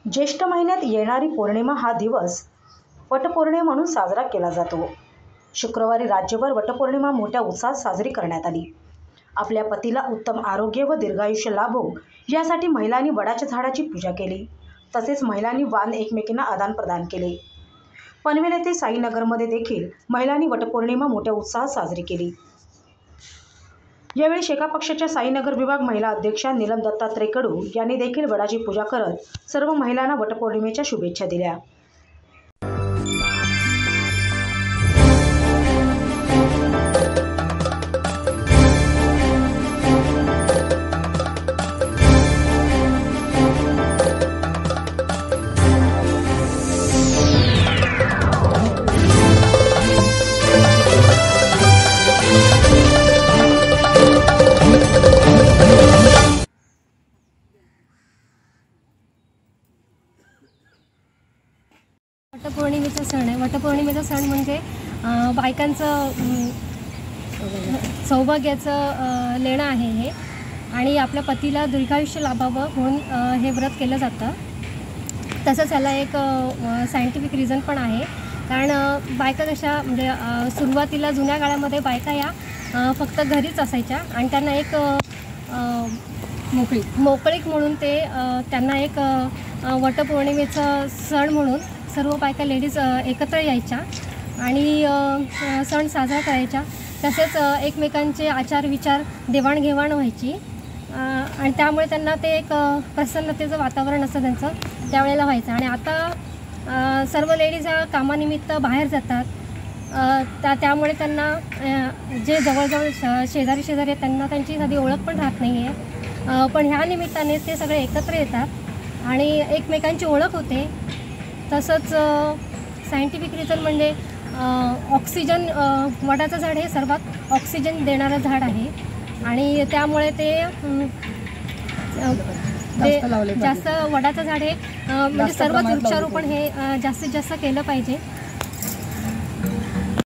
ज्येष्ठ महिन्यात येणारी पौर्णिमा हा दिवस वटपौर्णिमा म्हणून साजरा केला जातो। शुक्रवारी राज्यभर वटपौर्णिमा मोठ्या उत्साहात साजरी करण्यात आली। आपल्या पतीला उत्तम आरोग्य व दीर्घायुष्य लाभो यासाठी महिलांनी वडाच्या झाडाची पूजा केली। तसेच महिलांनी वाण एकमेकींना आदान प्रदान केले। पनवेल येथे साईनगरमध्ये देखील महिलांनी वटपौर्णिमा मोठ्या उत्साहात साजरी केली। यावेळी शेका पक्षाच्या साईनगर विभाग महिला अध्यक्षा नीलम दत्तात्रय कडू यांनी देखील वडाची पूजा करत सर्व महिलांना वटपौर्णिमेच्या शुभेच्छा दिल्या। वटपौर्णिमेचा सण आहे। वटपौर्णिमेचा सण म्हणजे बायकांचं सौभाग्याचं लेणं आहे हे, आणि आपल्या पतीला दीर्घायुष्य लाभावं म्हणून हे व्रत केलं जातं। तसंच याला एक सायंटिफिक रिझन पण आहे, कारण बायका कशा म्हणजे सुरुवातीला जुन्या काळामध्ये बायका या फक्त घरीच असायच्या आणि त्यांना एक मोकळीक म्हणून ते त्यांना एक वटपौर्णिमेचा सण म्हणून सर्व बायका लेडीज एकत्र यायच्या आणि सण साजरा करायच्या। तसेच एकमेकांचे आचार विचार देवाणघेवाण व्हायची आणि त्यामुळे त्यांना ते एक प्रसन्नतेचं वातावरण असं त्यांचं त्यावेळेला व्हायचं। आणि आता सर्व लेडीज ह्या कामानिमित्त बाहेर जातात, त्यामुळे त्यांना जे जवळजवळ शेजारी आहेत त्यांना त्यांची साधी ओळख पण राहत नाही आहे, पण ह्या निमित्ताने ते सगळे एकत्र येतात आणि एकमेकांची ओळख होते। तसंच सायंटिफिक रिझन म्हणजे ऑक्सिजन, वडाचं झाड हे सर्वात ऑक्सिजन देणारं झाड आहे आणि त्यामुळे ते जास्त वडाचं झाड हे म्हणजे सर्वच वृक्षारोपण हे जास्तीत जास्त केलं पाहिजे।